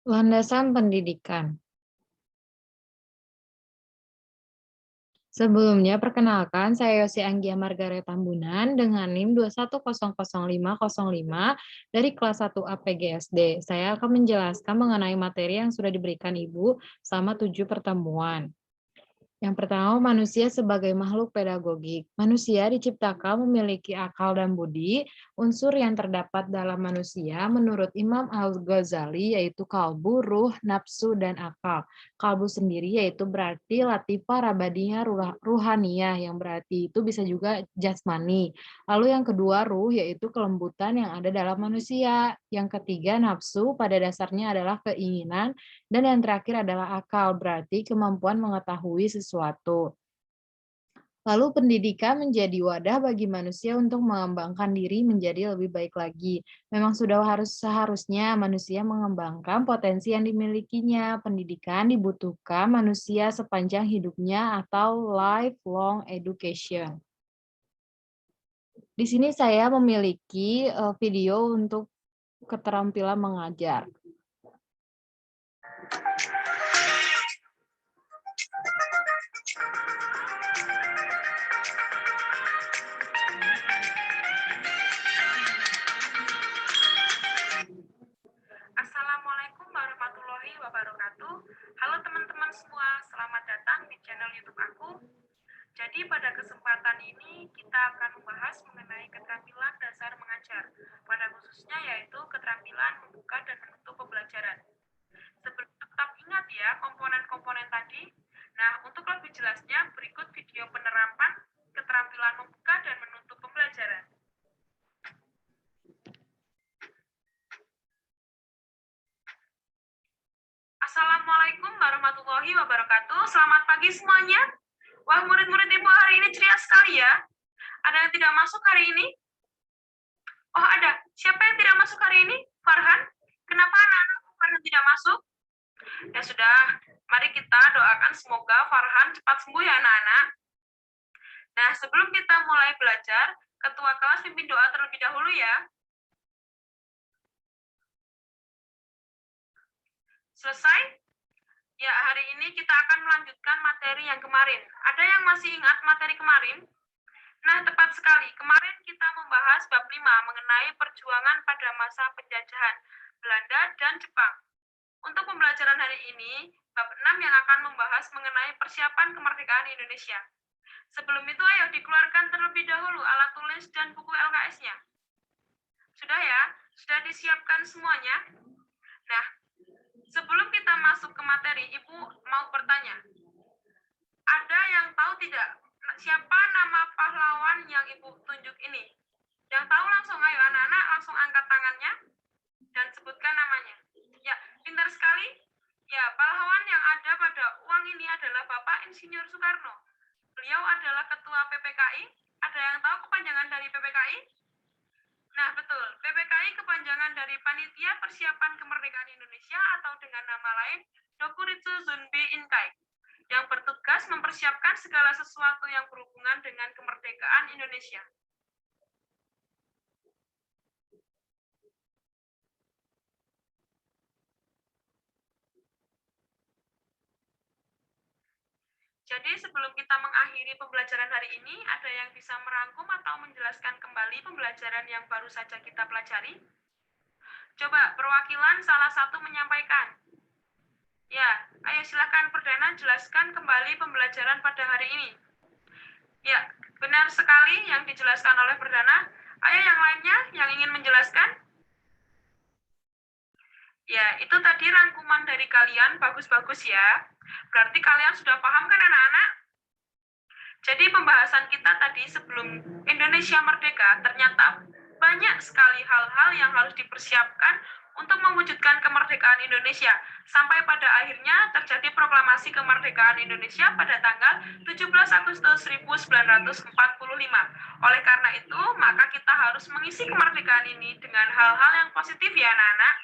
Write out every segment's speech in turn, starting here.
Landasan pendidikan. Sebelumnya, perkenalkan, saya Yosi Anggia Margaret Tambunan dengan NIM 21005005 dari kelas 1 APGSD. Saya akan menjelaskan mengenai materi yang sudah diberikan Ibu selama 7 pertemuan. Yang pertama, manusia sebagai makhluk pedagogik. Manusia diciptakan memiliki akal dan budi. Unsur yang terdapat dalam manusia menurut Imam Al-Ghazali yaitu kalbu, ruh, nafsu, dan akal. Kalbu sendiri yaitu berarti latifah rabadiyah ruhaniyah yang berarti itu bisa juga jasmani. Lalu yang kedua ruh yaitu kelembutan yang ada dalam manusia. Yang ketiga nafsu pada dasarnya adalah keinginan dan yang terakhir adalah akal, berarti kemampuan mengetahui sesuatu. Lalu pendidikan menjadi wadah bagi manusia untuk mengembangkan diri menjadi lebih baik lagi. Memang sudah seharusnya manusia mengembangkan potensi yang dimilikinya. Pendidikan dibutuhkan manusia sepanjang hidupnya atau lifelong education. Di sini saya memiliki video untuk keterampilan mengajar. Assalamualaikum warahmatullahi wabarakatuh. Halo teman-teman semua, selamat datang di channel YouTube aku. Jadi pada kesempatan ini kita akan membahas mengenai keterampilan dasar mengajar, pada khususnya yaitu keterampilan membuka dan menutup pembelajaran. Sebelum tetap ingat ya komponen-komponen tadi. Nah, untuk lebih jelasnya berikut video penerapan keterampilan membuka dan menutup pembelajaran. Assalamualaikum warahmatullahi wabarakatuh. Selamat pagi semuanya. Wah, murid-murid Ibu hari ini ceria sekali ya. Ada yang tidak masuk hari ini? Oh, ada. Siapa yang tidak masuk hari ini? Farhan? Kenapa anak-anak Farhan tidak masuk? Ya sudah, mari kita doakan semoga Farhan cepat sembuh ya anak-anak. Nah, sebelum kita mulai belajar, ketua kelas pimpin doa terlebih dahulu ya. Selesai? Ya, hari ini kita akan melanjutkan materi yang kemarin. Ada yang masih ingat materi kemarin? Nah, tepat sekali. Kemarin kita membahas bab 5 mengenai perjuangan pada masa penjajahan Belanda dan Jepang. Untuk pembelajaran hari ini, bab 6 yang akan membahas mengenai persiapan kemerdekaan Indonesia. Sebelum itu, ayo dikeluarkan terlebih dahulu alat tulis dan buku LKS-nya. Sudah ya? Sudah disiapkan semuanya? Nah, sebelum kita masuk ke materi, Ibu mau bertanya. Ada yang tahu tidak siapa nama pahlawan yang Ibu tunjuk ini? Yang tahu langsung ayo anak-anak langsung angkat tangannya dan sebutkan namanya. Ya, pintar sekali. Ya, pahlawan yang ada pada uang ini adalah Bapak Insinyur Soekarno. Beliau adalah ketua PPKI. Ada yang tahu kepanjangan dari PPKI? Nah, betul. PPKI kepanjangan dari Panitia Persiapan Kemerdekaan Indonesia atau dengan nama lain Dokuritsu Zunbi Inkai, yang bertugas mempersiapkan segala sesuatu yang berhubungan dengan kemerdekaan Indonesia. Jadi sebelum kita mengakhiri pembelajaran hari ini, ada yang bisa merangkum atau menjelaskan kembali pembelajaran yang baru saja kita pelajari? Coba perwakilan salah satu menyampaikan. Ya, ayo silakan Perdana jelaskan kembali pembelajaran pada hari ini. Ya, benar sekali yang dijelaskan oleh Perdana. Ayo yang lainnya yang ingin menjelaskan? Ya, itu tadi rangkuman dari kalian, bagus-bagus ya. Berarti kalian sudah paham kan anak-anak? Jadi pembahasan kita tadi sebelum Indonesia merdeka, ternyata banyak sekali hal-hal yang harus dipersiapkan untuk mewujudkan kemerdekaan Indonesia. Sampai pada akhirnya terjadi proklamasi kemerdekaan Indonesia pada tanggal 17 Agustus 1945. Oleh karena itu, maka kita harus mengisi kemerdekaan ini dengan hal-hal yang positif ya anak-anak.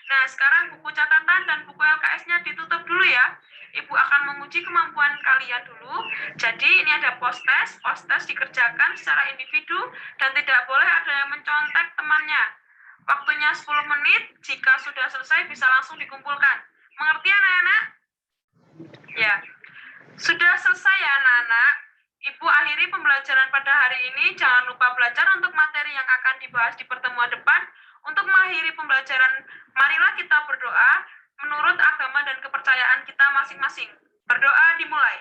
Nah, sekarang buku catatan dan buku LKS-nya ditutup dulu ya. Ibu akan menguji kemampuan kalian dulu. Jadi ini ada post test dikerjakan secara individu dan tidak boleh ada yang mencontek temannya. Waktunya 10 menit, jika sudah selesai bisa langsung dikumpulkan. Mengerti anak-anak? Ya, sudah selesai ya anak-anak. Ibu akhiri pembelajaran pada hari ini. Jangan lupa belajar untuk materi yang akan dibahas di pertemuan depan. Untuk mengakhiri pembelajaran, marilah kita berdoa menurut agama dan kepercayaan kita masing-masing. Berdoa dimulai.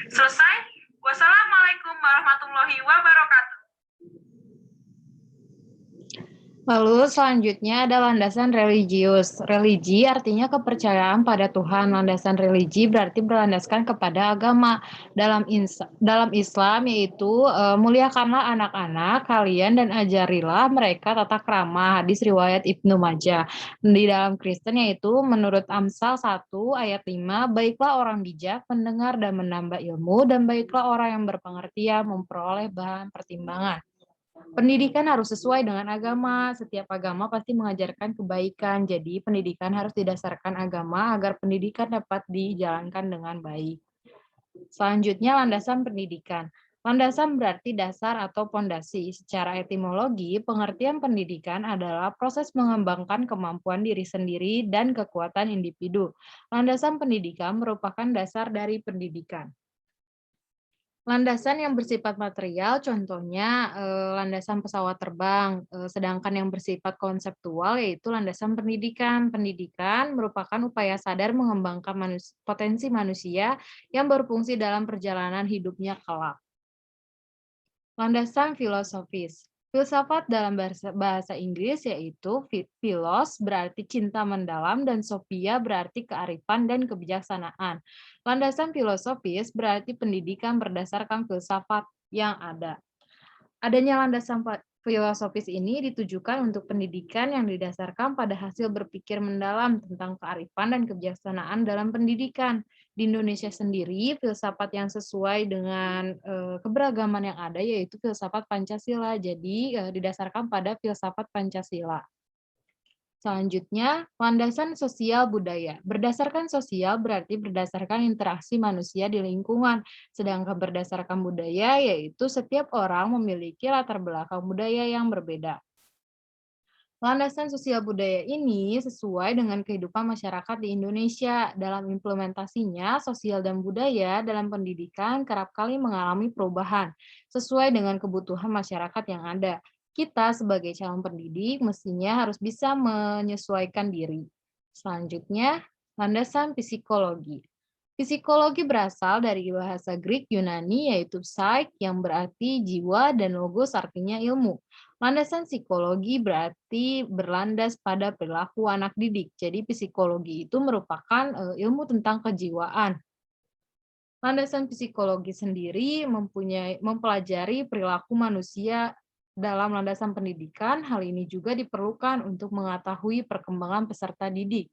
Selesai. Wassalamualaikum warahmatullahi wabarakatuh. Lalu selanjutnya ada landasan religius. Religi artinya kepercayaan pada Tuhan. Landasan religi berarti berlandaskan kepada agama. Dalam Islam yaitu muliakanlah anak-anak kalian dan ajarilah mereka tata krama. Hadis riwayat Ibnu Majah. Di dalam Kristen yaitu menurut Amsal 1 ayat 5, baiklah orang bijak mendengar dan menambah ilmu, dan baiklah orang yang berpengertian memperoleh bahan pertimbangan. Pendidikan harus sesuai dengan agama. Setiap agama pasti mengajarkan kebaikan. Jadi pendidikan harus didasarkan agama agar pendidikan dapat dijalankan dengan baik. Selanjutnya landasan pendidikan. Landasan berarti dasar atau pondasi. Secara etimologi, pengertian pendidikan adalah proses mengembangkan kemampuan diri sendiri dan kekuatan individu. Landasan pendidikan merupakan dasar dari pendidikan. Landasan yang bersifat material, contohnya landasan pesawat terbang, sedangkan yang bersifat konseptual yaitu landasan pendidikan. Pendidikan merupakan upaya sadar mengembangkan potensi manusia yang berfungsi dalam perjalanan hidupnya kelak. Landasan filosofis. Filsafat dalam bahasa Inggris yaitu philos berarti cinta mendalam dan sophia berarti kearifan dan kebijaksanaan. Landasan filosofis berarti pendidikan berdasarkan filsafat yang ada. Adanya landasan filosofis ini ditujukan untuk pendidikan yang didasarkan pada hasil berpikir mendalam tentang kearifan dan kebijaksanaan dalam pendidikan. Di Indonesia sendiri, filsafat yang sesuai dengan keberagaman yang ada yaitu filsafat Pancasila. Jadi didasarkan pada filsafat Pancasila. Selanjutnya, landasan sosial budaya. Berdasarkan sosial berarti berdasarkan interaksi manusia di lingkungan, sedangkan berdasarkan budaya yaitu setiap orang memiliki latar belakang budaya yang berbeda. Landasan sosial budaya ini sesuai dengan kehidupan masyarakat di Indonesia. Dalam implementasinya, sosial dan budaya dalam pendidikan kerap kali mengalami perubahan sesuai dengan kebutuhan masyarakat yang ada. Kita sebagai calon pendidik mestinya harus bisa menyesuaikan diri. Selanjutnya, landasan psikologi. Psikologi berasal dari bahasa Greek Yunani yaitu psyche yang berarti jiwa dan logos artinya ilmu. Landasan psikologi berarti berlandas pada perilaku anak didik. Jadi psikologi itu merupakan ilmu tentang kejiwaan. Landasan psikologi sendiri mempelajari perilaku manusia dalam landasan pendidikan. Hal ini juga diperlukan untuk mengetahui perkembangan peserta didik.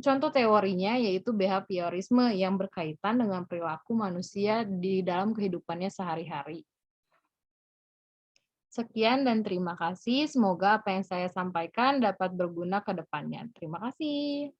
Contoh teorinya yaitu behaviorisme yang berkaitan dengan perilaku manusia di dalam kehidupannya sehari-hari. Sekian dan terima kasih. Semoga apa yang saya sampaikan dapat berguna ke depannya. Terima kasih.